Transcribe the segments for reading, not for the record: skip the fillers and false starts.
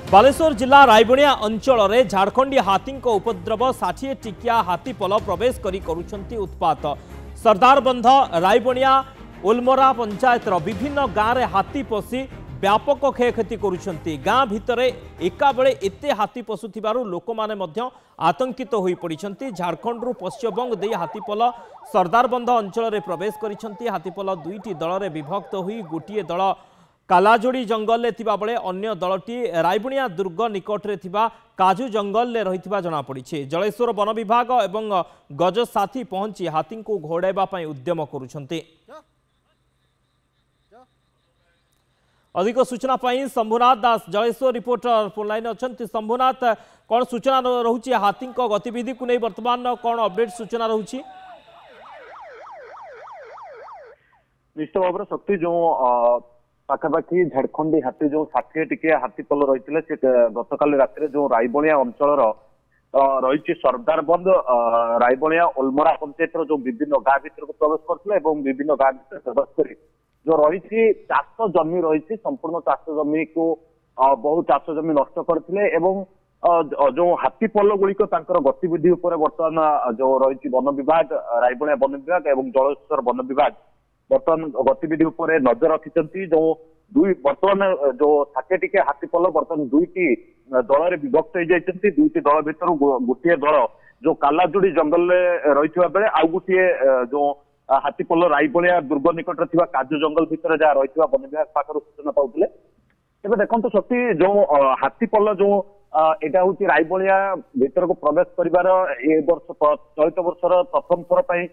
बालेश्वर जिला रायबणिया अंचल में झारखंडी हाथी उपद्रव 60 टिकिया हाथीपल प्रवेश करुछंती उत्पात। सरदार बंध रायबणिया ओलमरा पंचायतर विभिन्न गाँव में हाथी पशि व्यापक क्षयक्षति करुछंती। गाँ भितर एका बेले एते हाथी पशुथिबारु लोक माने आतंकित होई पड़िछंती। झारखंड पश्चिमबंग दे हाथीपल सरदार बंध अंचल में प्रवेश करिछंती। हाथीपल दुईटी दल में विभक्त होई गोटे दल कालाजोड़ी जंगल में थिबा बेले अन्य दलटी रायबणिया दुर्ग निकट में थिबा काजू जंगल में रही जनापड़ी। जलेश्वर वन विभाग एवं गज साथी पहुंची हाथी को घोड़ाइबा पई उद्यम करुछंती। अधिक सूचना पाई शंभुनाथ दास जलेश्वर रिपोर्टर फोन लाइन अच्छा। शंभुनाथ, कौन सूचना रहुछि हाथी गतिविधि को नहीं वर्तमान कौन अपडेट सूचना रहुछि? निश्चित भाव शक्ति जो पाखापाखि झारखंडी हाथी जो 60 टिकिया हाथीपल रही है गतकाल राति जो रायबणिया अंचल रही सरदार बंध रायबणिया ओलमरा पंचायत जो विभिन्न गाँ भर को प्रवेश करते विभिन्न गाँ भर प्रवेश कर जो रही चाष जमी रही संपूर्ण चाष जमी को बहु चाष जमी नष्ट करते जो हाथीपल गुड़िक गतिविधि बर्तमान जो रही वन विभाग रायबणिया वन विभाग और जलेश्वर वन विभाग बर्तमान गतिविधि उपर नजर रखिंट। जो दुई बर्तमान जो 60 टिकिया हाथीपल बर्तमान दुईटी दल में विभक्त होती। दुईटी दल भर गोटे दल जो कालाजुड़ी जंगल में रही बेले आउ गोटे जो हाथीपल रायबणिया दुर्ग निकट में काजू जंगल भितर जहाँ रही वन विभाग पाखर सूचना पाते। तेज देखो शक्ति जो हाथीपल जो यहाँ हूँ रायबणिया भीतर को प्रवेश कर चलित वर्षर प्रथम थर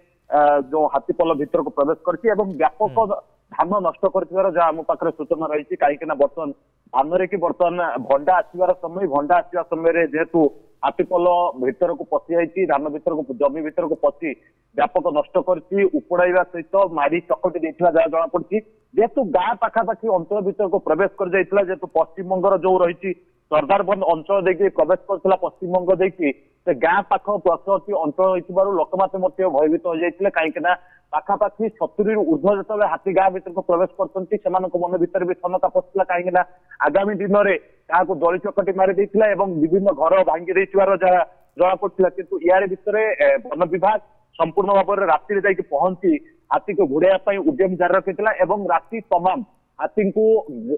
जो हाथीपल भीतर को प्रवेश कर व्यापक धान नष्ट कर आम पाखे सूचना रही। कहीं बर्तमान धान कि बर्तमान भंडा आसबार समय भंडा आसवा समय जेहेतु हाथीपल भीतर को पशि जाइए धान भीतर को जमी भीतर को पशि व्यापक नष्ट कर उपड़ाइवा सहित मारी चकटी देता जहाँ जमापड़ी। जेहेतु गाँ पाखापाखि अंचल भीतर को प्रवेश कर जाइए जेहेतु पश्चिमबंगर जो रही सरदार बंध अंचल देखिए प्रवेश करता पश्चिमबंग देखिए से गाँ पाख पार्श्ववर्ती अंचल हो लोक मैंने भयभीत हो जाते कहीं पाखापाखि 70 ऊर्ध्व जो हाथी गाँ भीतर को प्रवेश कर मन भीतर भी छनका पशुला कहीं आगामी दिन में क्या दली चकटी मारी विभिन्न घर भांगी जहाँ जमापड़ा किंतु यार भितर वन विभाग संपूर्ण भाव में राति जाकि पहुंची हाथी को घोड़ाइवाई उद्यम जारी रखी राति तमाम हाथी को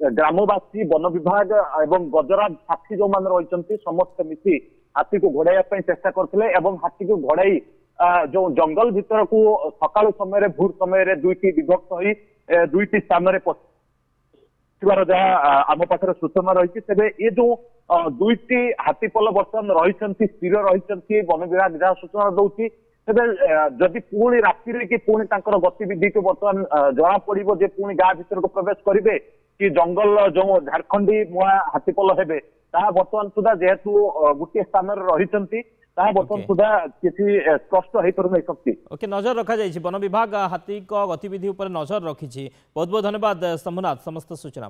ग्रामवासी वन विभाग एवं गजराज साथी जो मान रही समस्त मिसी हाथी को घोड़ाइवाई चेष्टा करते हाथी को घोड़ाई जो जंगल भीतर को सकाल समय भोर समय दुईटी विभक्त हो दुईटी स्थान में जहाँ आम पाखे सूचना रही। तेरे ये जो दुईटी हाथीपल बर्तमान रही स्थिर रही वन विभाग जहाँ सूचना दौर तेरे जदि पुणी राति कि पुणी गतिविधि को बर्तमान जना पड़ो जे पुणी गाँ भीतर को प्रवेश करेंगे कि जंगल जो झारखंडी मुआ हाथीपल हेबे ता बर्तमान सुधा जेहेतु गोटे स्थान रही बर्तमान सुधा किसी स्पष्ट हो पार शक्ति। ओके, नजर रखा जाइए वन विभाग हाथी गतिविधि उपर नजर रखी। बहुत बहुत धन्यवाद शंभुनाथ समस्त सूचना।